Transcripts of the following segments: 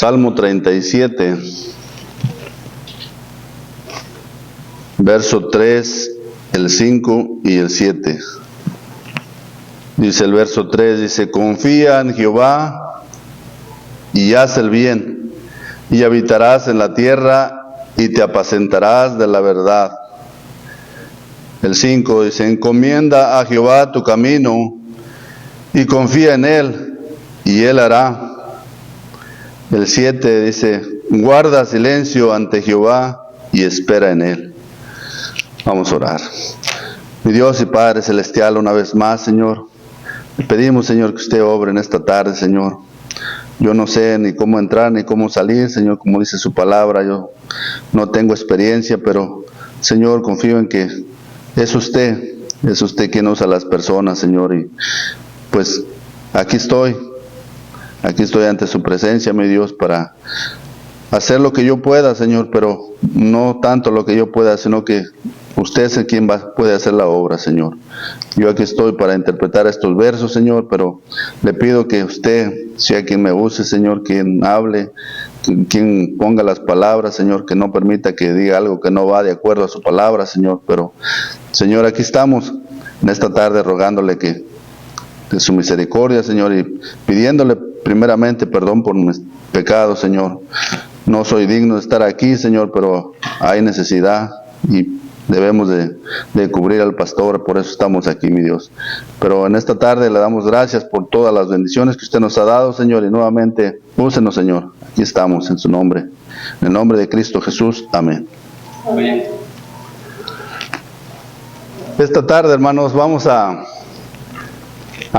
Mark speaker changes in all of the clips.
Speaker 1: Salmo 37, verso 3, el 5 y el 7. Dice el verso 3, dice: confía en Jehová y haz el bien, y habitarás en la tierra y te apacentarás de la verdad. El 5 dice: encomienda a Jehová tu camino y confía en él, y él hará. El 7 dice: guarda silencio ante Jehová y espera en él. Vamos a orar. Mi Dios y Padre Celestial, una vez más, Señor, le pedimos, Señor, que usted obre en esta tarde, Señor. Yo no sé ni cómo entrar ni cómo salir, Señor, como dice su palabra. Yo no tengo experiencia, pero, Señor, confío en que es usted quien usa a las personas, Señor. Y pues aquí estoy ante su presencia, mi Dios, para hacer lo que yo pueda, Señor, pero no tanto lo que yo pueda, sino que usted es quien puede hacer la obra, Señor. Yo aquí estoy para interpretar estos versos, Señor, pero le pido que usted sea quien me use, Señor, quien hable, quien ponga las palabras, Señor, que no permita que diga algo que no va de acuerdo a su palabra, Señor. Pero, Señor, aquí estamos en esta tarde rogándole que de su misericordia, Señor, y pidiéndole primeramente perdón por mis pecados, Señor. No soy digno de estar aquí, Señor, pero hay necesidad y debemos de cubrir al pastor, por eso estamos aquí, mi Dios. Pero en esta tarde le damos gracias por todas las bendiciones que usted nos ha dado, Señor, y nuevamente úsenos, Señor. Aquí estamos en su nombre, en el nombre de Cristo Jesús. Amén.
Speaker 2: Amén.
Speaker 1: Esta tarde, hermanos, vamos a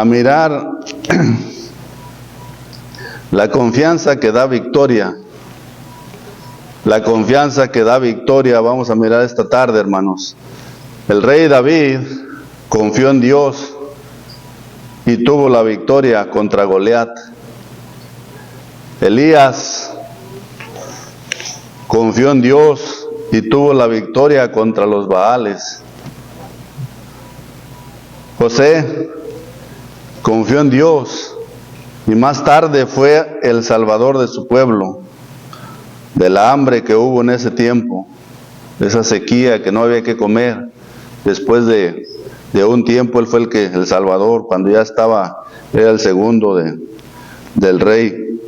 Speaker 1: mirar la confianza que da victoria. La confianza que da victoria, vamos a mirar esta tarde, hermanos. El rey David confió en Dios y tuvo la victoria contra Goliat. Elías confió en Dios y tuvo la victoria contra los Baales. José confió en Dios y más tarde fue el salvador de su pueblo, de la hambre que hubo en ese tiempo, de esa sequía que no había que comer. Después de un tiempo él fue el salvador, cuando ya era el segundo del rey.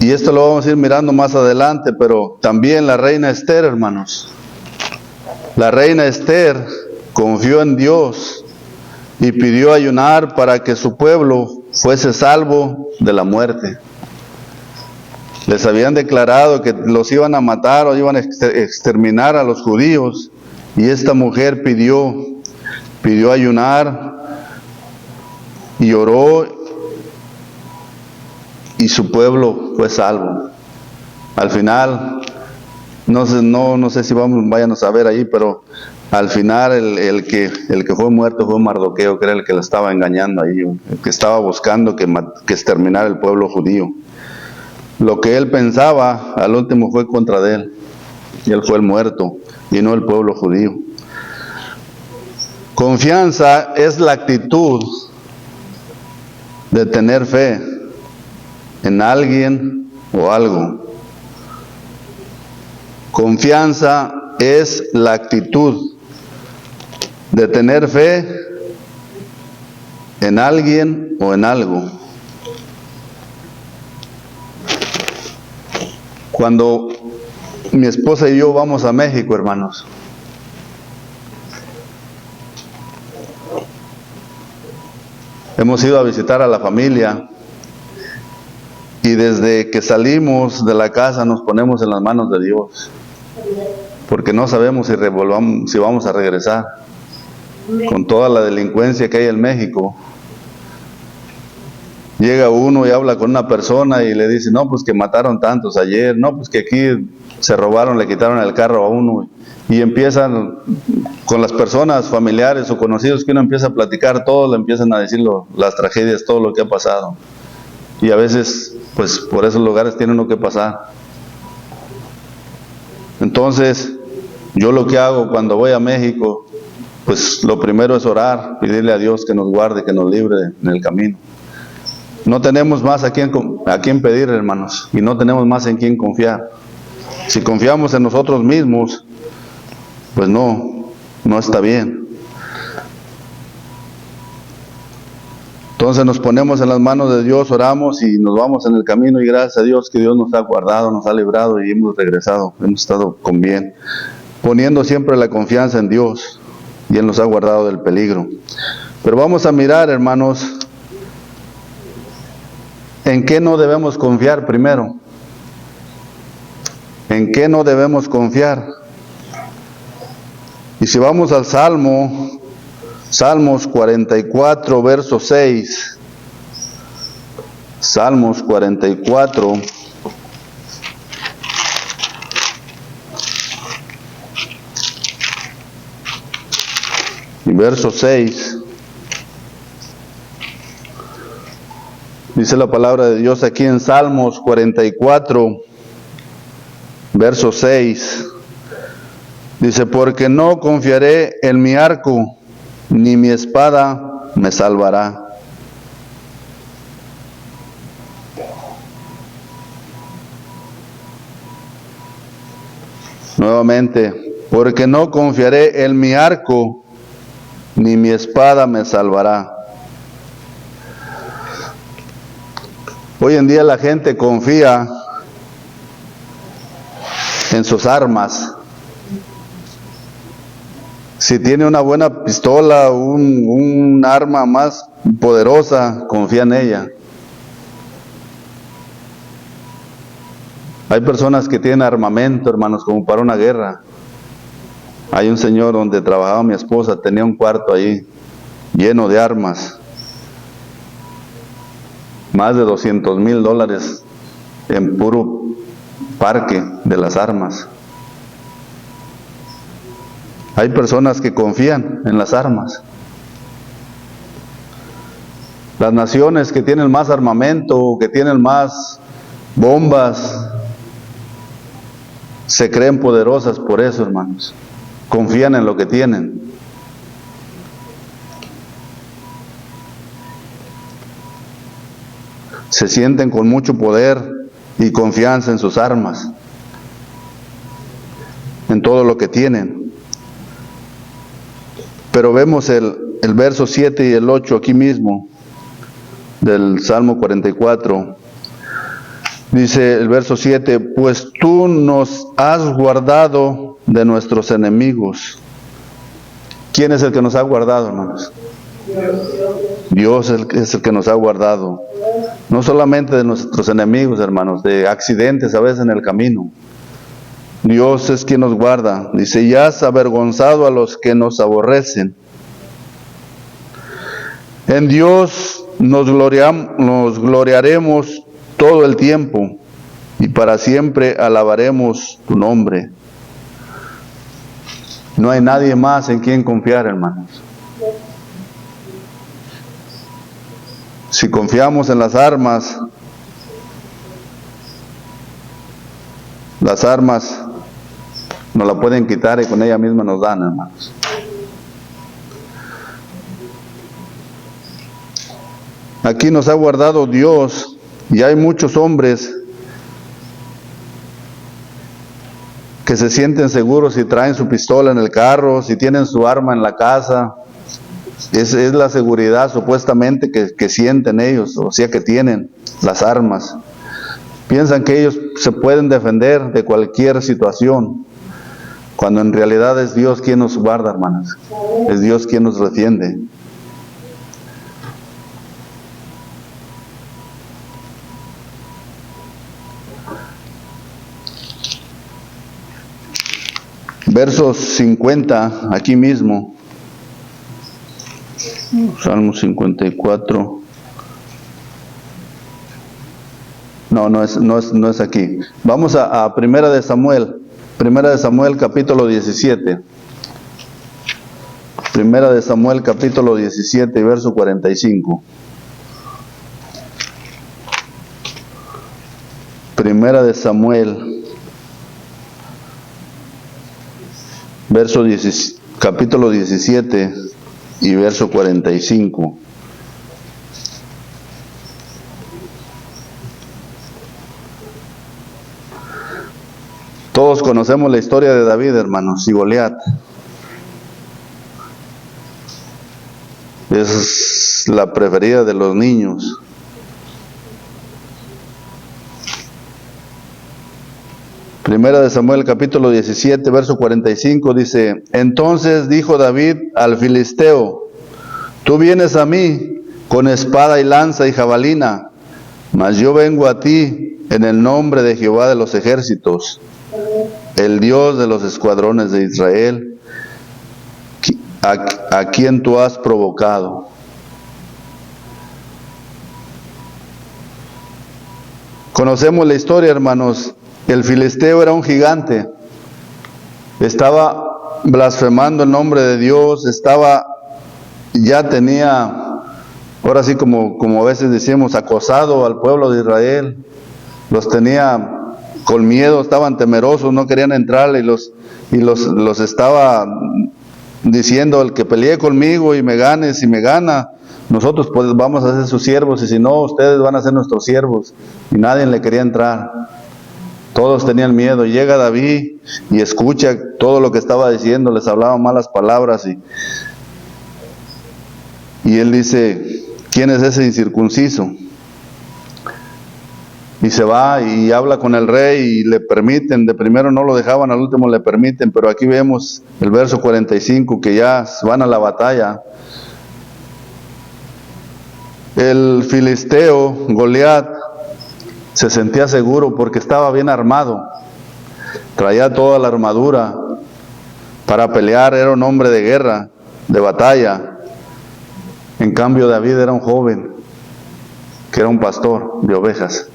Speaker 1: Y esto lo vamos a ir mirando más adelante, pero también la reina Esther, hermanos. La reina Esther confió en Dios y pidió ayunar para que su pueblo fuese salvo de la muerte. Les habían declarado que los iban a matar o iban a exterminar a los judíos, y esta mujer pidió ayunar y oró, y su pueblo fue salvo. Al final, no sé si vayan a saber ahí, pero al final el que fue muerto fue Mardoqueo, que era el que la estaba engañando ahí, el que estaba buscando que exterminara el pueblo judío. Lo que él pensaba, al último fue contra de él, y él fue el muerto, y no el pueblo judío. Confianza es la actitud de tener fe en alguien o algo. Confianza es la actitud de tener fe en alguien o en algo. Cuando mi esposa y yo vamos a México, hermanos, hemos ido a visitar a la familia, y desde que salimos de la casa nos ponemos en las manos de Dios, porque no sabemos si vamos a regresar. Con toda la delincuencia que hay en México, llega uno y habla con una persona y le dice: no, pues que mataron tantos ayer, no, pues que aquí se robaron, le quitaron el carro a uno, y empiezan con las personas familiares o conocidos que uno empieza a platicar, todos le empiezan a decir las tragedias, todo lo que ha pasado, y a veces pues por esos lugares tiene uno que pasar. Entonces yo lo que hago cuando voy a México, pues lo primero es orar, pedirle a Dios que nos guarde, que nos libre en el camino. No tenemos más a quién pedir, hermanos, y no tenemos más en quién confiar. Si confiamos en nosotros mismos, pues no está bien. Entonces nos ponemos en las manos de Dios, oramos y nos vamos en el camino, y gracias a Dios que Dios nos ha guardado, nos ha librado y hemos regresado, hemos estado con bien, poniendo siempre la confianza en Dios, y Él nos ha guardado del peligro. Pero vamos a mirar, hermanos, ¿en qué no debemos confiar primero? ¿En qué no debemos confiar? Y si vamos al Salmos 44, verso 6. Salmos 44. Y verso 6. Dice la palabra de Dios aquí en Salmos 44, verso 6. Dice, porque no confiaré en mi arco, ni mi espada me salvará. Nuevamente, porque no confiaré en mi arco, ni mi espada me salvará. Hoy en día la gente confía en sus armas. Si tiene una buena pistola, un arma más poderosa, confía en ella. Hay personas que tienen armamento, hermanos, como para una guerra. Hay un señor donde trabajaba mi esposa, tenía un cuarto ahí lleno de armas. Más de $200,000 en puro parque de las armas. Hay personas que confían en las armas. Las naciones que tienen más armamento, que tienen más bombas, se creen poderosas por eso, hermanos. Confían en lo que tienen. Se sienten con mucho poder y confianza en sus armas, en todo lo que tienen. Pero vemos el verso 7 y el 8 aquí mismo, del Salmo 44. Dice el verso 7, pues tú nos has guardado de nuestros enemigos. ¿Quién es el que nos ha guardado, hermanos? Dios es el que nos ha guardado. No solamente de nuestros enemigos, hermanos, de accidentes a veces en el camino. Dios es quien nos guarda. Dice, y has avergonzado a los que nos aborrecen. En Dios nos gloriaremos todo el tiempo, y para siempre alabaremos tu nombre. No hay nadie más en quien confiar, hermanos. Si confiamos en las armas nos la pueden quitar y con ella misma nos dan, hermanos. Aquí nos ha guardado Dios, y hay muchos hombres que se sienten seguros si traen su pistola en el carro, si tienen su arma en la casa. Es la seguridad supuestamente que sienten ellos, o sea que tienen las armas. Piensan que ellos se pueden defender de cualquier situación, cuando en realidad es Dios quien nos guarda, hermanos. Es Dios quien nos defiende. Versos 50, aquí mismo. Salmo 54. No es aquí. Vamos a Primera de Samuel. Primera de Samuel, capítulo 17. Primera de Samuel, capítulo 17, verso 45. Primera de Samuel, capítulo 17 y verso 45. Todos conocemos la historia de David, hermanos, y Goliat. Es la preferida de los niños. Primera de Samuel, capítulo 17, verso 45, dice: Entonces dijo David al filisteo: Tú vienes a mí con espada y lanza y jabalina, mas yo vengo a ti en el nombre de Jehová de los ejércitos, el Dios de los escuadrones de Israel, a quien tú has provocado. Conocemos la historia, hermanos. El filisteo era un gigante, estaba blasfemando el nombre de Dios, ya tenía, ahora sí como a veces decimos, acosado al pueblo de Israel, los tenía con miedo, estaban temerosos, no querían entrarle, y los estaba diciendo: el que pelee conmigo y me gane, si me gana, nosotros pues vamos a ser sus siervos, y si no, ustedes van a ser nuestros siervos. Y nadie le quería entrar. Todos tenían miedo. Llega David y escucha todo lo que estaba diciendo, les hablaba malas palabras, y él dice: ¿quién es ese incircunciso? Y se va y habla con el rey y le permiten, de primero no lo dejaban, al último le permiten, pero aquí vemos el verso 45, que ya van a la batalla. El filisteo, Goliat, se sentía seguro porque estaba bien armado, traía toda la armadura para pelear, era un hombre de guerra, de batalla. En cambio David era un joven, que era un pastor de ovejas.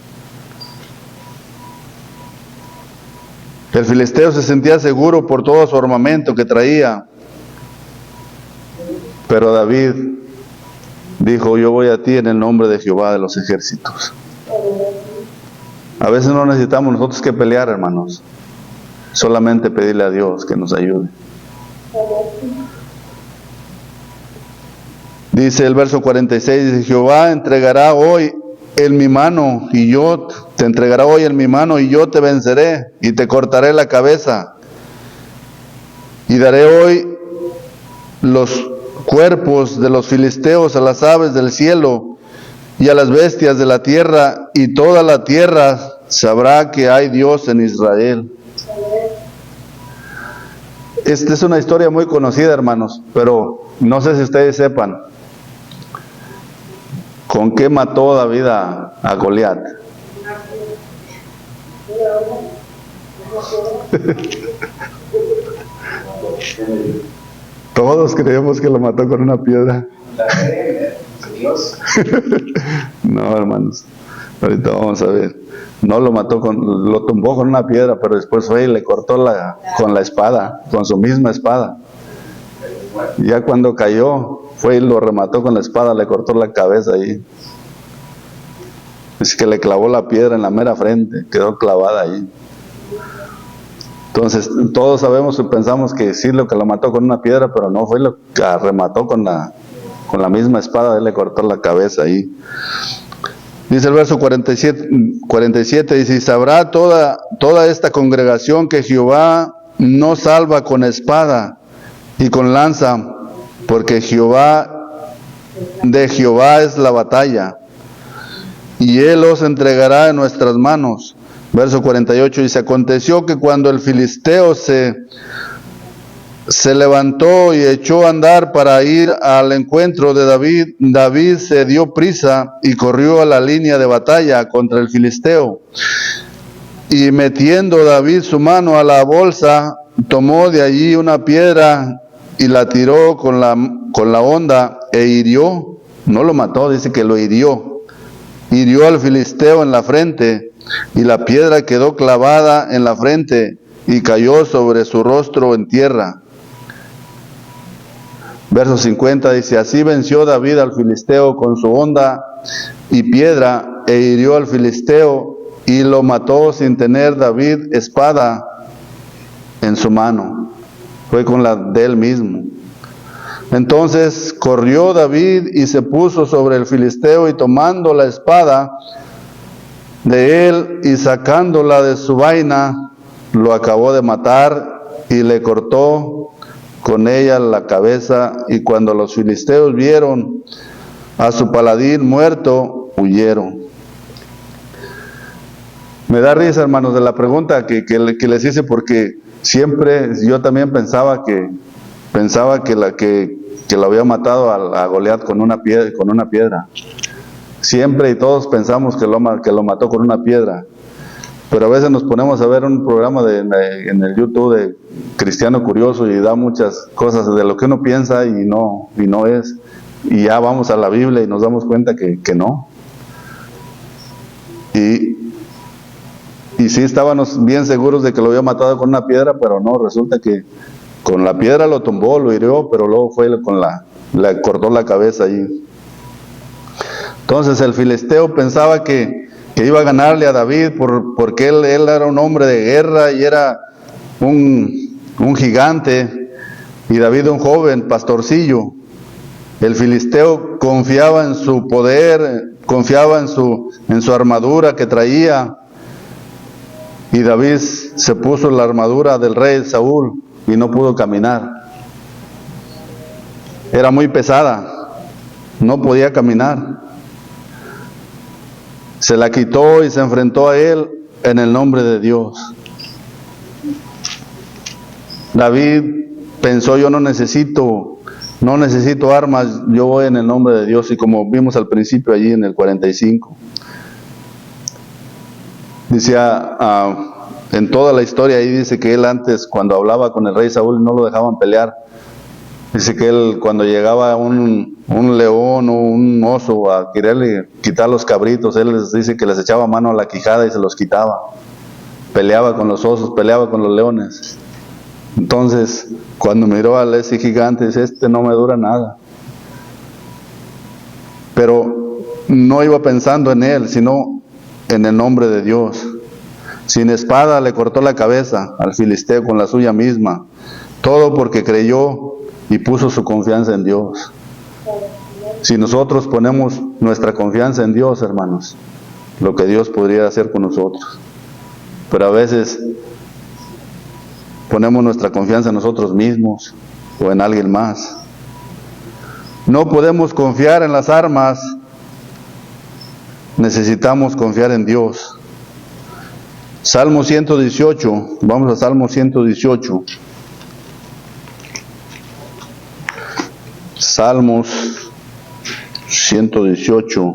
Speaker 1: El filisteo se sentía seguro por todo su armamento que traía, pero David dijo: yo voy a ti en el nombre de Jehová de los ejércitos. A veces no necesitamos nosotros que pelear, hermanos, solamente pedirle a Dios que nos ayude. Dice el verso 46, dice: Jehová entregará hoy en mi mano, y yo te entregará hoy en mi mano, y yo te venceré, y te cortaré la cabeza, y daré hoy los cuerpos de los filisteos a las aves del cielo y a las bestias de la tierra, y toda la tierra sabrá que hay Dios en Israel. Esta es una historia muy conocida, hermanos, pero no sé si ustedes sepan con qué mató David a Goliat. Todos creemos que lo mató con una piedra. No, hermanos, ahorita vamos a ver. No lo mató lo tumbó con una piedra, pero después fue y le cortó con la espada, con su misma espada. Y ya cuando cayó, fue y lo remató con la espada, le cortó la cabeza ahí. Es que le clavó la piedra en la mera frente, quedó clavada ahí. Entonces, todos sabemos y pensamos que sí, lo que lo mató con una piedra, pero no, fue lo que remató con la misma espada, él le cortó la cabeza ahí. Dice el verso 47, dice: y sabrá toda esta congregación que Jehová no salva con espada y con lanza, porque de Jehová es la batalla, y él os entregará en nuestras manos. Verso 48 dice: aconteció que cuando el filisteo se levantó y echó a andar para ir al encuentro de David, David se dio prisa y corrió a la línea de batalla contra el filisteo. Y metiendo David su mano a la bolsa, tomó de allí una piedra y la tiró con la honda e hirió, no lo mató, dice que lo hirió al filisteo en la frente, y la piedra quedó clavada en la frente y cayó sobre su rostro en tierra. Verso 50 dice: así venció David al filisteo con su honda y piedra, e hirió al filisteo y lo mató sin tener David espada en su mano. Fue con la de él mismo. Entonces corrió David y se puso sobre el filisteo, y tomando la espada de él y sacándola de su vaina, lo acabó de matar y le cortó con ella la cabeza, y cuando los filisteos vieron a su paladín muerto, huyeron. Me da risa, hermanos, de la pregunta que les hice, porque siempre yo también pensaba que lo había matado a Goliat con una piedra. Siempre y todos pensamos que lo mató con una piedra. Pero a veces nos ponemos a ver un programa en el YouTube de Cristiano Curioso y da muchas cosas de lo que uno piensa y no es. Y ya vamos a la Biblia y nos damos cuenta que no. Y sí estábamos bien seguros de que lo había matado con una piedra, pero no, resulta que con la piedra lo tumbó, lo hirió, pero luego fue le cortó la cabeza ahí. Entonces el filisteo pensaba que iba a ganarle a David porque él era un hombre de guerra y era un gigante, y David un joven pastorcillo. El filisteo confiaba en su poder, confiaba en su armadura que traía, y David se puso la armadura del rey Saúl y no pudo caminar. Era muy pesada, no podía caminar. Se la quitó y se enfrentó a él en el nombre de Dios. David pensó: yo no necesito armas, yo voy en el nombre de Dios. Y como vimos al principio allí en el 45, decía, en toda la historia ahí dice que él antes, cuando hablaba con el rey Saúl, no lo dejaban pelear. Dice que él, cuando llegaba un león o un oso a quererle quitar los cabritos, él dice que les echaba mano a la quijada y se los quitaba. Peleaba con los osos, peleaba con los leones. Entonces, cuando miró a ese gigante, dice: este no me dura nada. Pero no iba pensando en él, sino en el nombre de Dios. Sin espada le cortó la cabeza al filisteo con la suya misma. Todo porque creyó y puso su confianza en Dios. Si nosotros ponemos nuestra confianza en Dios, hermanos, lo que Dios podría hacer con nosotros. Pero a veces ponemos nuestra confianza en nosotros mismos o en alguien más. No podemos confiar en las armas, necesitamos confiar en Dios. Salmo 118, vamos a Salmo 118. Salmos 118.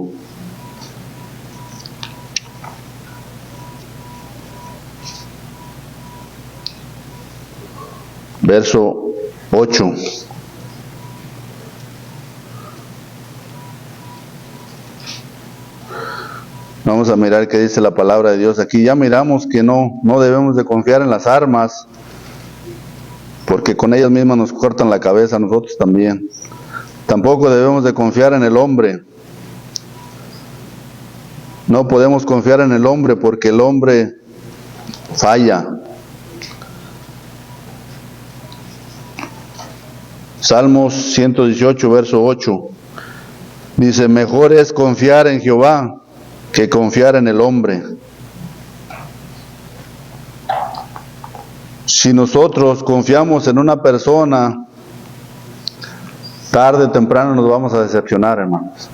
Speaker 1: Verso 8. Vamos a mirar qué dice la palabra de Dios aquí. Ya miramos que no debemos de confiar en las armas, porque con ellas mismas nos cortan la cabeza a nosotros también. Tampoco debemos de confiar en el hombre. No podemos confiar en el hombre porque el hombre falla. Salmos 118, verso 8. Dice: mejor es confiar en Jehová que confiar en el hombre. Si nosotros confiamos en una persona, tarde o temprano nos vamos a decepcionar, hermanos.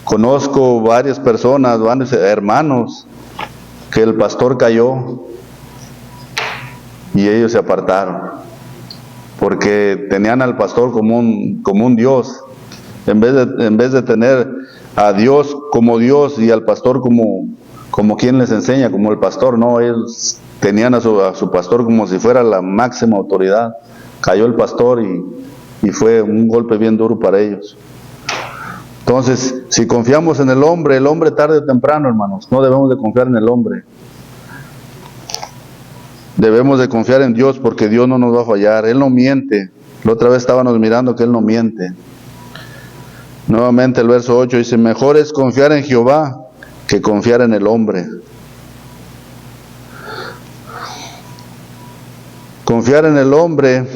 Speaker 1: Conozco varias personas, varios hermanos, que el pastor cayó y ellos se apartaron, porque tenían al pastor como un Dios, en vez de tener a Dios como Dios y al pastor como quien les enseña, como el pastor. No, ellos tenían a su pastor como si fuera la máxima autoridad. Cayó el pastor y fue un golpe bien duro para ellos. Entonces, si confiamos en el hombre tarde o temprano, hermanos, no debemos de confiar en el hombre. Debemos de confiar en Dios, porque Dios no nos va a fallar. Él no miente. La otra vez estábamos mirando que Él no miente. Nuevamente el verso 8 dice: mejor es confiar en Jehová que confiar en el hombre. Confiar en el hombre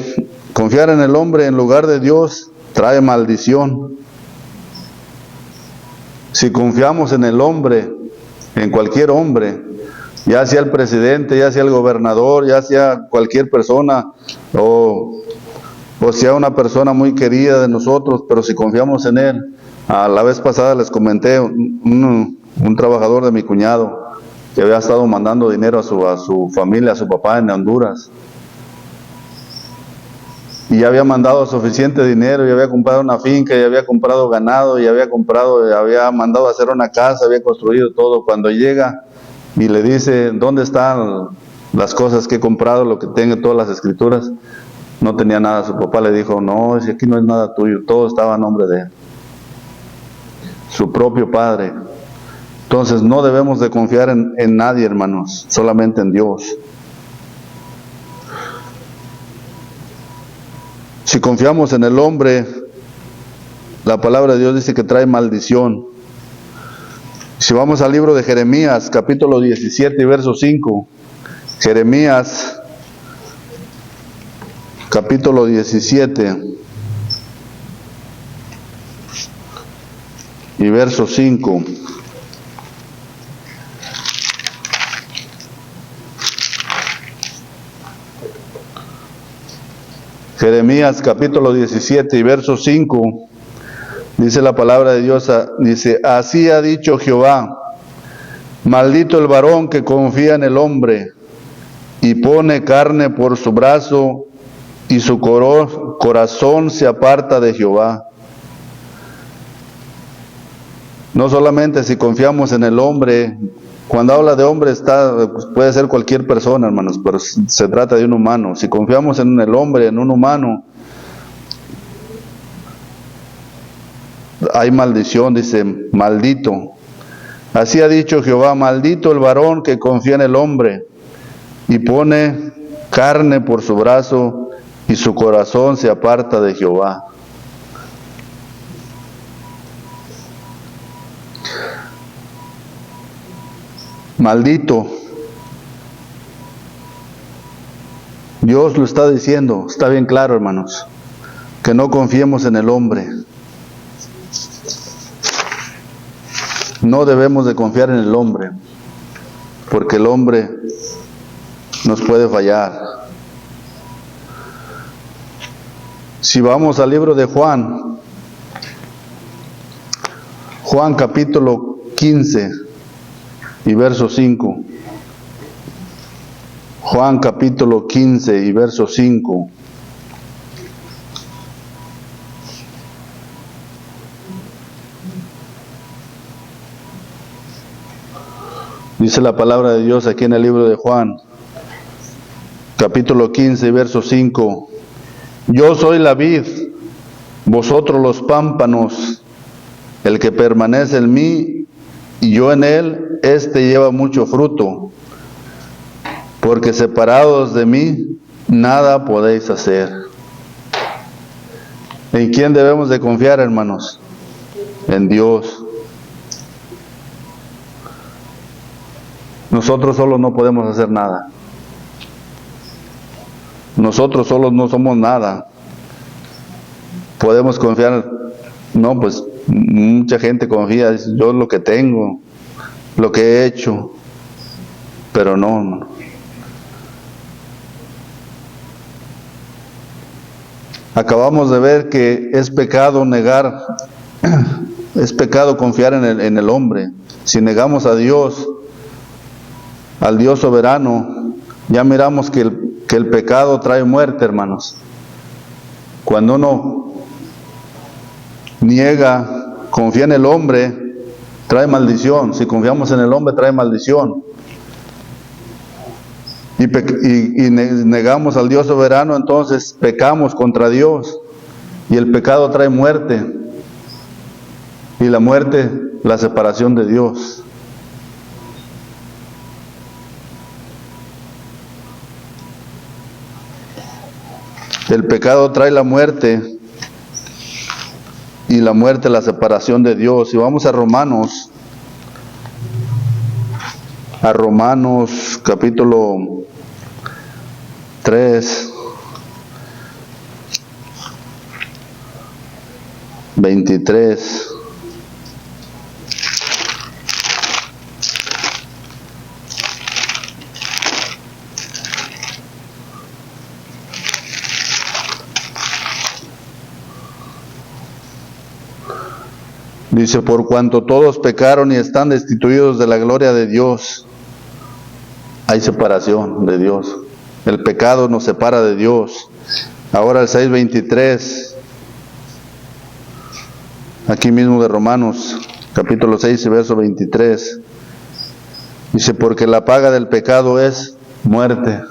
Speaker 1: en lugar de Dios trae maldición. Si confiamos en el hombre, en cualquier hombre, ya sea el presidente, ya sea el gobernador, ya sea cualquier persona, o sea una persona muy querida de nosotros, pero si confiamos en él. A la vez pasada les comenté un trabajador de mi cuñado que había estado mandando dinero a su familia, a su papá en Honduras. Y ya había mandado suficiente dinero, y había comprado una finca, y había comprado ganado, y había mandado a hacer una casa, había construido todo. Cuando llega y le dice, ¿dónde están las cosas que he comprado, lo que tengo, todas las escrituras? No tenía nada. Su papá le dijo, no, si aquí no es nada tuyo, todo estaba a nombre de él, su propio padre. Entonces no debemos de confiar en nadie, hermanos, solamente en Dios. Si confiamos en el hombre, la palabra de Dios dice que trae maldición. Si vamos al libro de Jeremías, capítulo 17 y verso 5, Jeremías, capítulo 17 y verso 5. Jeremías capítulo 17 y verso 5, dice la palabra de Dios, dice, así ha dicho Jehová, maldito el varón que confía en el hombre y pone carne por su brazo y su corazón se aparta de Jehová. No solamente si confiamos en el hombre, cuando habla de hombre puede ser cualquier persona, hermanos, pero se trata de un humano. Si confiamos en el hombre, en un humano, hay maldición, dice, maldito. Así ha dicho Jehová, maldito el varón que confía en el hombre y pone carne por su brazo y su corazón se aparta de Jehová. Maldito. Dios lo está diciendo, está bien claro, hermanos, que no confiemos en el hombre. No debemos de confiar en el hombre, porque el hombre nos puede fallar. Si vamos al libro de Juan capítulo 15 y verso 5. Juan capítulo 15 y verso 5. Dice la palabra de Dios aquí en el libro de Juan, capítulo 15 y verso 5. Yo soy la vid, vosotros los pámpanos, el que permanece en mí y yo en él, éste lleva mucho fruto, porque separados de mí, nada podéis hacer. ¿En quién debemos de confiar, hermanos? En Dios. Nosotros solos no podemos hacer nada. Nosotros solos no somos nada. Podemos confiar, no, pues mucha gente confía, dice, yo lo que tengo, lo que he hecho, pero no, hermano. Acabamos de ver que es pecado negar, es pecado confiar en el hombre. Si negamos a Dios, al Dios soberano, ya miramos que el pecado trae muerte, hermanos. Cuando uno niega, confía en el hombre, trae maldición. Si confiamos en el hombre, trae maldición. Y negamos al Dios soberano, entonces pecamos contra Dios. Y el pecado trae muerte. Y la muerte, la separación de Dios. El pecado trae la muerte y la muerte la separación de Dios. Y vamos a Romanos capítulo 3, 23. Dice, por cuanto todos pecaron y están destituidos de la gloria de Dios. Hay separación de Dios. El pecado nos separa de Dios. Ahora el 6:23, aquí mismo de Romanos, capítulo 6 y verso 23. Dice, porque la paga del pecado es muerte.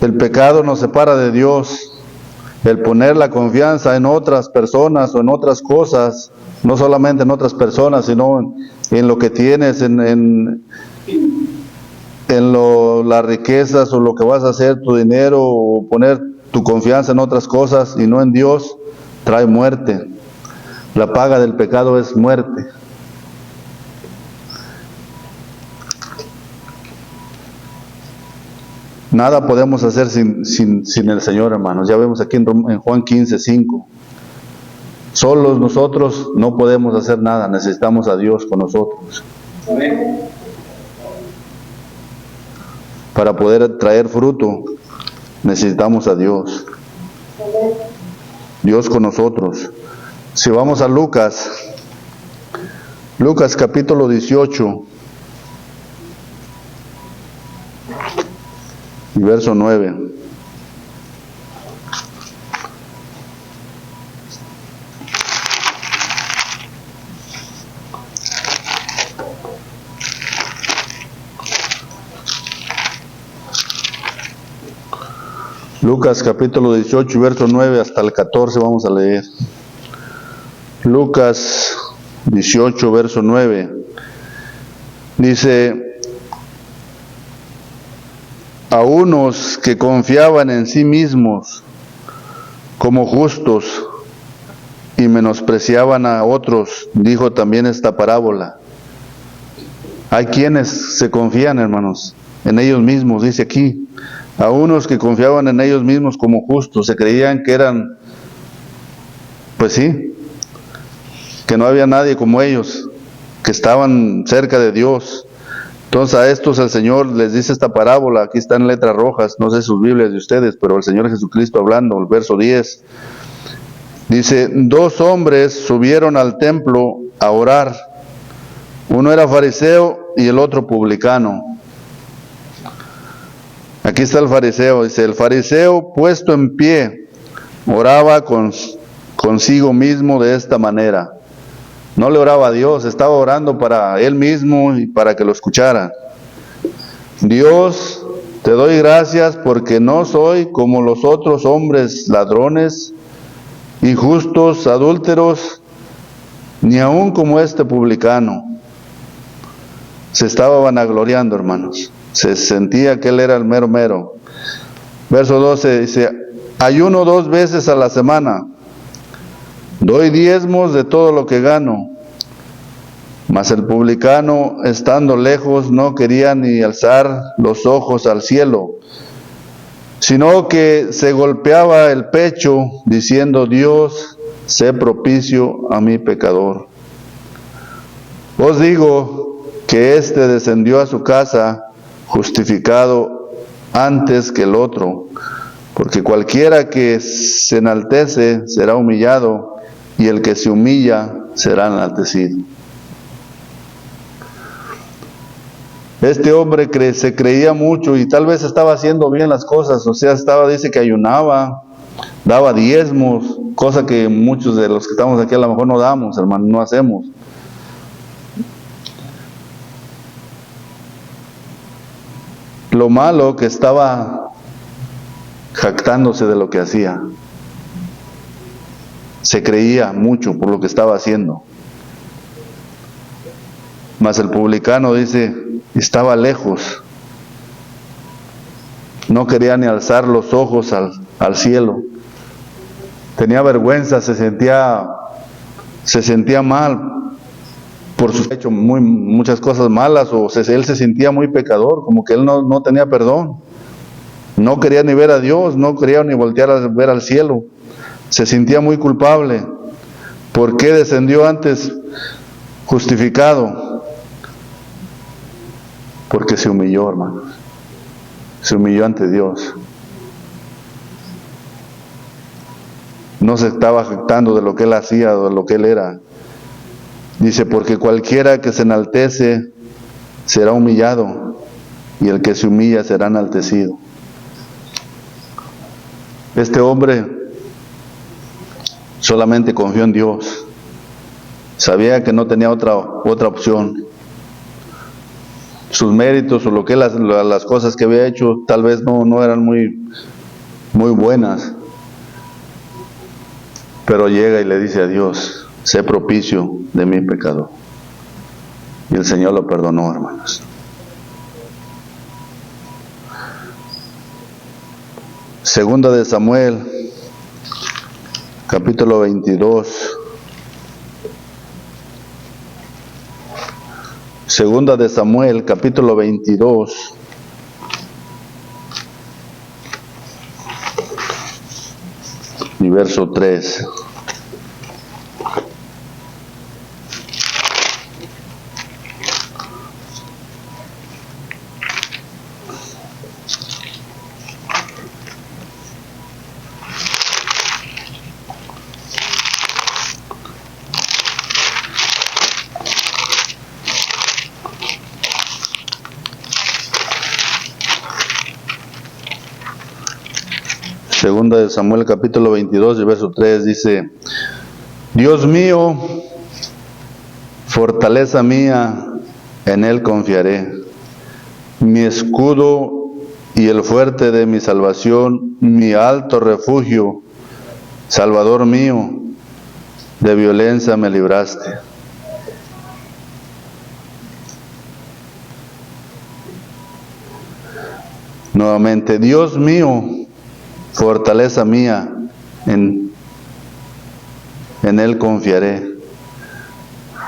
Speaker 1: El pecado nos separa de Dios. El poner la confianza en otras personas o en otras cosas, no solamente en otras personas, sino en lo que tienes, en las riquezas o lo que vas a hacer, tu dinero, o poner tu confianza en otras cosas y no en Dios, trae muerte. La paga del pecado es muerte. Nada podemos hacer sin el Señor, hermanos. Ya vemos aquí en Juan 15:5. Solos nosotros no podemos hacer nada. Necesitamos a Dios con nosotros. Para poder traer fruto, necesitamos a Dios. Dios con nosotros. Si vamos a Lucas capítulo 18. Y verso 9. Lucas capítulo 18, verso 9 hasta el 14 vamos a leer. Lucas 18, verso 9. Dice, a unos que confiaban en sí mismos como justos y menospreciaban a otros, dijo también esta parábola. Hay quienes se confían, hermanos, en ellos mismos, dice aquí. A unos que confiaban en ellos mismos como justos, se creían que eran, pues sí, que no había nadie como ellos, que estaban cerca de Dios. Entonces a estos el Señor les dice esta parábola, aquí está en letras rojas, no sé sus Biblias de ustedes, pero el Señor Jesucristo hablando, el verso 10, dice, 2 hombres subieron al templo a orar, uno era fariseo y el otro publicano. Aquí está el fariseo, dice, el fariseo puesto en pie, oraba consigo mismo de esta manera. No le oraba a Dios, estaba orando para él mismo y para que lo escucharan. Dios, te doy gracias porque no soy como los otros hombres ladrones, injustos, adúlteros, ni aun como este publicano. Se estaba vanagloriando, hermanos. Se sentía que él era el mero mero. Verso 12 dice, ayuno 2 veces a la semana, doy diezmos de todo lo que gano. Mas el publicano, estando lejos, no quería ni alzar los ojos al cielo, sino que se golpeaba el pecho, diciendo, Dios, sé propicio a mi pecador. Os digo que éste descendió a su casa justificado antes que el otro, porque cualquiera que se enaltece será humillado, y el que se humilla será enaltecido. Este hombre se creía mucho y tal vez estaba haciendo bien las cosas, o sea, dice que ayunaba, daba diezmos, cosa que muchos de los que estamos aquí a lo mejor no damos, hermano, no hacemos. Lo malo que estaba jactándose de lo que hacía. Se creía mucho por lo que estaba haciendo. Mas el publicano dice, estaba lejos. No quería ni alzar los ojos al cielo. Tenía vergüenza, se sentía mal por sus hecho muchas cosas malas, o él se sentía muy pecador, como que él no tenía perdón. No quería ni ver a Dios, no quería ni voltear a ver al cielo. Se sentía muy culpable. ¿Por qué descendió antes justificado? Porque se humilló, hermanos. Se humilló ante Dios. no se estaba jactando de lo que él hacía o de lo que él era. Dice, porque cualquiera que se enaltece será humillado, y el que se humilla será enaltecido. Este hombre solamente confió en Dios. Sabía que no tenía otra opción. Sus méritos o lo que las cosas que había hecho tal vez no eran muy buenas. Pero llega y le dice a Dios, sé propicio de mi pecado. Y el Señor lo perdonó, hermanos. Segunda de Samuel, capítulo 22. Segunda de Samuel, capítulo 22. Y verso 3. Segunda de Samuel, capítulo 22, y verso 3, dice: Dios mío, fortaleza mía, en Él confiaré, mi escudo y el fuerte de mi salvación, mi alto refugio, Salvador mío, de violencia me libraste. Nuevamente, Dios mío, fortaleza mía, en Él confiaré.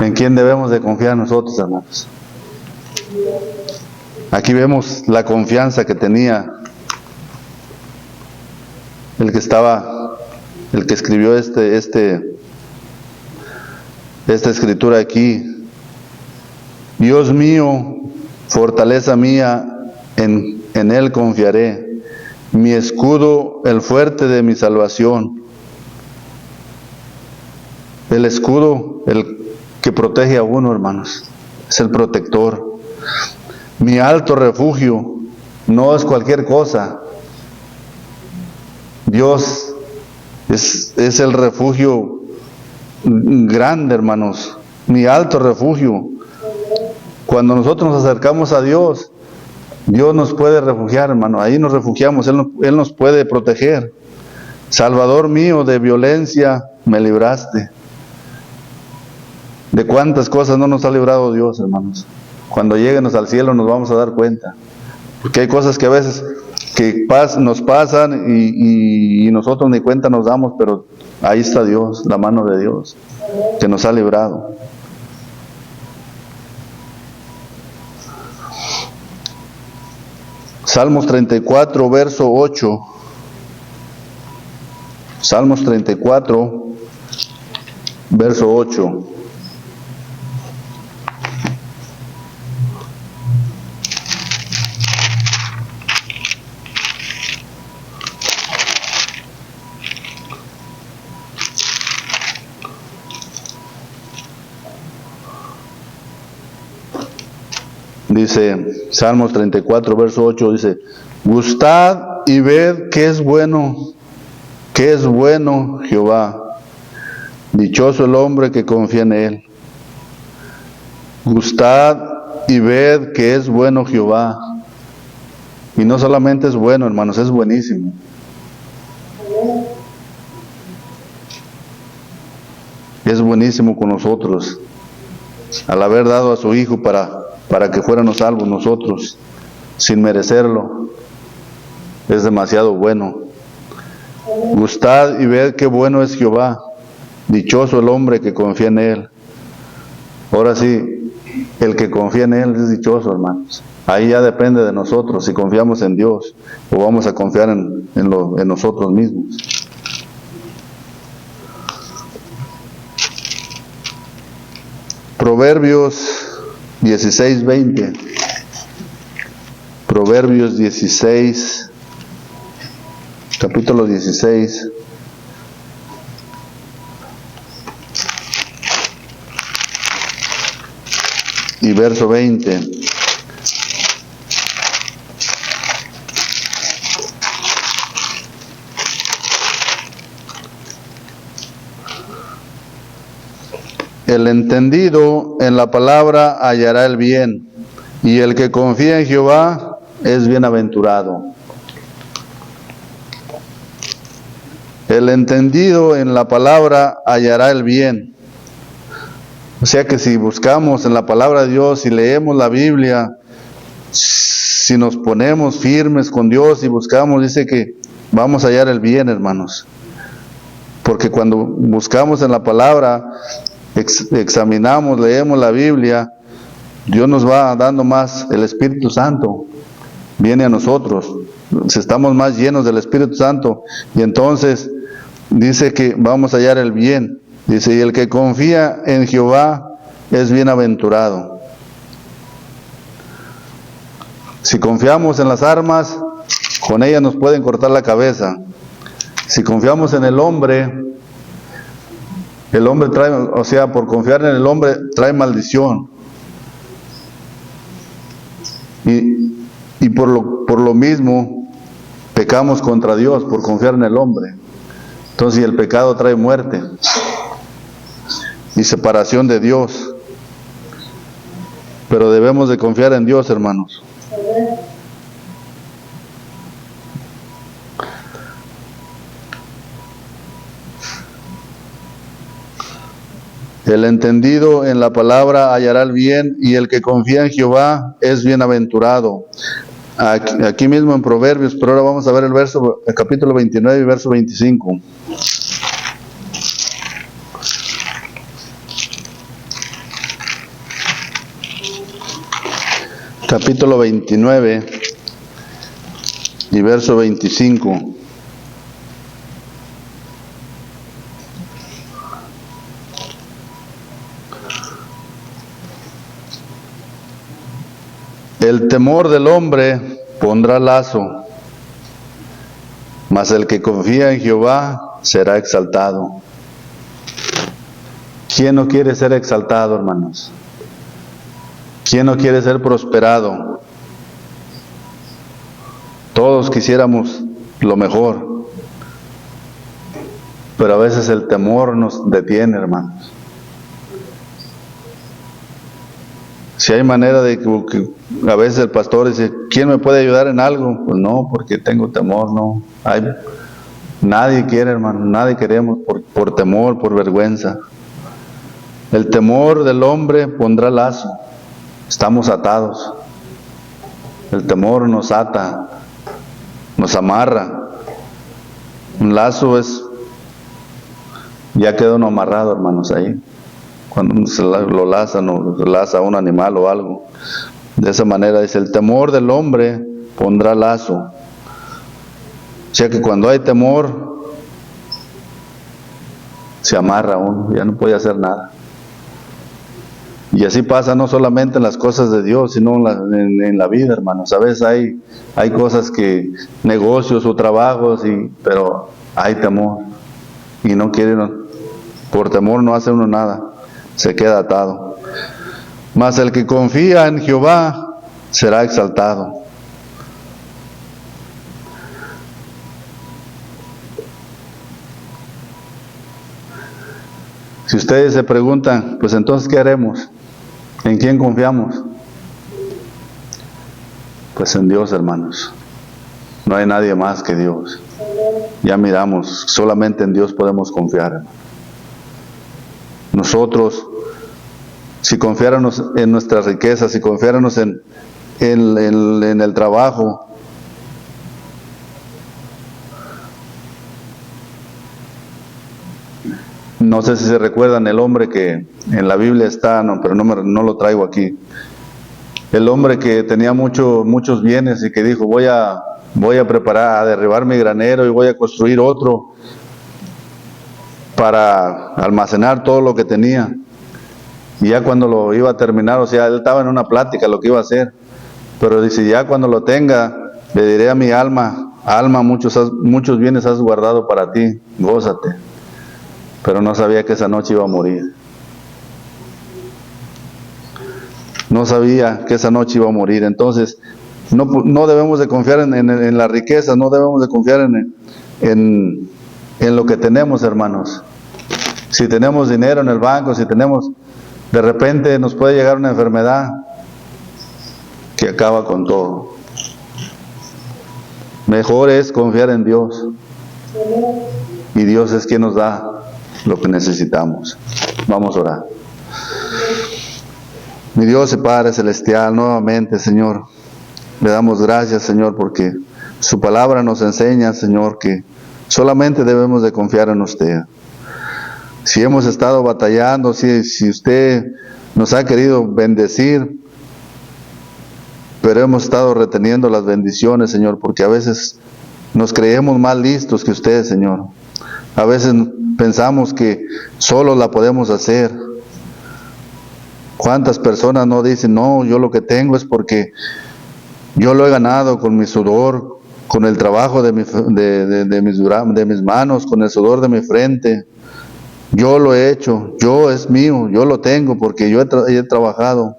Speaker 1: ¿En quién debemos de confiar nosotros, hermanos? Aquí vemos la confianza que tenía el que escribió esta escritura aquí. Dios mío, fortaleza mía, en Él confiaré. Mi escudo, el fuerte de mi salvación. El escudo, el que protege a uno, hermanos, es el protector. Mi alto refugio, no es cualquier cosa. Dios es el refugio grande, hermanos. Mi alto refugio. Cuando nosotros nos acercamos a Dios, Dios nos puede refugiar, hermano. Ahí nos refugiamos, Él nos puede proteger. Salvador mío, de violencia me libraste. De cuántas cosas no nos ha librado Dios, hermanos. Cuando lleguemos al cielo nos vamos a dar cuenta. Porque hay cosas que a veces nos pasan y nosotros ni cuenta nos damos, pero ahí está Dios, la mano de Dios, que nos ha librado. Salmos 34, verso 8. Salmos 34, verso 8. Dice, Salmos 34, verso 8, dice: Gustad y ved que es bueno Jehová. Dichoso el hombre que confía en Él. Gustad y ved que es bueno Jehová. Y no solamente es bueno, hermanos, es buenísimo. Es buenísimo con nosotros, al haber dado a su Hijo para que fuéramos salvos nosotros, sin merecerlo. Es demasiado bueno. Gustad y ved qué bueno es Jehová. Dichoso el hombre que confía en Él. Ahora sí, el que confía en Él es dichoso, hermanos. Ahí ya depende de nosotros, si confiamos en Dios o vamos a confiar en nosotros mismos. Proverbios 16, 20. Proverbios 16, capítulo 16, y verso 20. El entendido en la palabra hallará el bien, y el que confía en Jehová es bienaventurado. El entendido en la palabra hallará el bien. O sea que si buscamos en la palabra de Dios, si leemos la Biblia, si nos ponemos firmes con Dios y buscamos, dice que vamos a hallar el bien, hermanos. Porque cuando buscamos en la palabra, examinamos, leemos la Biblia, Dios nos va dando más, el Espíritu Santo viene a nosotros, si estamos más llenos del Espíritu Santo, y entonces dice que vamos a hallar el bien. Dice, y el que confía en Jehová es bienaventurado. Si confiamos en las armas, con ellas nos pueden cortar la cabeza. Si confiamos en el hombre trae, o sea, por confiar en el hombre trae maldición. Y por lo mismo pecamos contra Dios por confiar en el hombre. Entonces el pecado trae muerte y separación de Dios. Pero debemos de confiar en Dios, hermanos. El entendido en la palabra hallará el bien, y el que confía en Jehová es bienaventurado. Aquí mismo en Proverbios, pero ahora vamos a ver el capítulo 29 y verso 25. Capítulo 29 y verso 25. El temor del hombre pondrá lazo, mas el que confía en Jehová será exaltado. ¿Quién no quiere ser exaltado, hermanos? ¿Quién no quiere ser prosperado? Todos quisiéramos lo mejor, pero a veces el temor nos detiene, hermanos. Si hay manera de que a veces el pastor dice, ¿quién me puede ayudar en algo? Pues no, porque tengo temor, no. Nadie quiere, hermano, nadie queremos por temor, por vergüenza. El temor del hombre pondrá lazo. Estamos atados. El temor nos ata, nos amarra. Un lazo ya queda uno amarrado, hermanos, ahí. Cuando se lo laza, no laza a un animal o algo. De esa manera dice, el temor del hombre pondrá lazo. O sea que cuando hay temor, se amarra uno, ya no puede hacer nada. Y así pasa no solamente en las cosas de Dios, sino en la vida, hermanos. A veces hay cosas negocios o trabajos, pero hay temor. Y no quieren, por temor no hace uno nada. Se queda atado. Mas el que confía en Jehová será exaltado. Si ustedes se preguntan, pues entonces ¿qué haremos? ¿En quién confiamos? Pues en Dios, hermanos. No hay nadie más que Dios. Ya miramos, solamente en Dios podemos confiar. Nosotros, si confiáramos en nuestras riquezas, si confiáramos en el trabajo, no sé si se recuerdan el hombre que en la Biblia está, pero no lo traigo aquí. El hombre que tenía muchos bienes y que dijo, voy a preparar, a derribar mi granero y voy a construir otro para almacenar todo lo que tenía. Y ya cuando lo iba a terminar, o sea, él estaba en una plática lo que iba a hacer, pero dice, ya cuando lo tenga, le diré a mi alma, muchos bienes has guardado para ti, gózate. Pero no sabía que esa noche iba a morir. No sabía que esa noche iba a morir. Entonces, no debemos de confiar en la riqueza, no debemos de confiar en lo que tenemos, hermanos. Si tenemos dinero en el banco, si tenemos, de repente nos puede llegar una enfermedad que acaba con todo. Mejor es confiar en Dios. Y Dios es quien nos da lo que necesitamos. Vamos a orar. Mi Dios y Padre Celestial, nuevamente, Señor, le damos gracias, Señor, porque su palabra nos enseña, Señor, que solamente debemos de confiar en usted. Si hemos estado batallando, si usted nos ha querido bendecir, pero hemos estado reteniendo las bendiciones, Señor, porque a veces nos creemos más listos que usted, Señor. A veces pensamos que solo la podemos hacer. ¿Cuántas personas no dicen, no, yo lo que tengo es porque yo lo he ganado con mi sudor, con el trabajo de mis manos, con el sudor de mi frente? Yo lo he hecho, es mío, yo lo tengo porque yo he trabajado.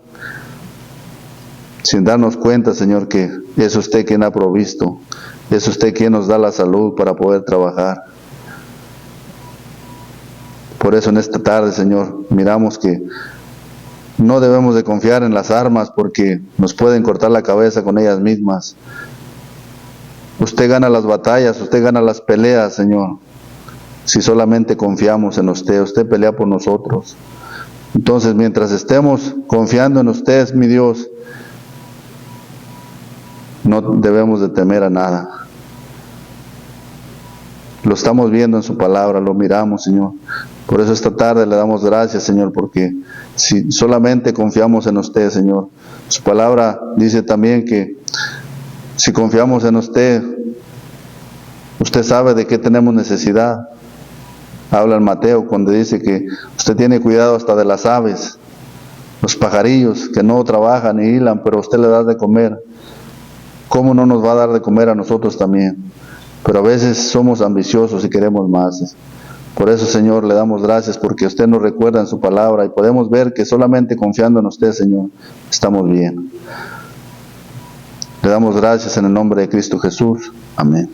Speaker 1: Sin darnos cuenta, Señor, que es usted quien ha provisto, es usted quien nos da la salud para poder trabajar. Por eso en esta tarde, Señor, miramos que no debemos de confiar en las armas porque nos pueden cortar la cabeza con ellas mismas. Usted gana las batallas, usted gana las peleas, Señor. Si solamente confiamos en usted, usted pelea por nosotros. Entonces, mientras estemos confiando en usted, mi Dios, no debemos de temer a nada. Lo estamos viendo en su palabra, lo miramos, Señor. Por eso esta tarde le damos gracias, Señor, porque si solamente confiamos en usted, Señor. Su palabra dice también que si confiamos en usted, usted sabe de qué tenemos necesidad. Habla en Mateo cuando dice que usted tiene cuidado hasta de las aves, los pajarillos que no trabajan ni hilan, pero usted le da de comer. ¿Cómo no nos va a dar de comer a nosotros también? Pero a veces somos ambiciosos y queremos más. Por eso, Señor, le damos gracias porque usted nos recuerda en su palabra y podemos ver que solamente confiando en usted, Señor, estamos bien. Le damos gracias en el nombre de Cristo Jesús. Amén.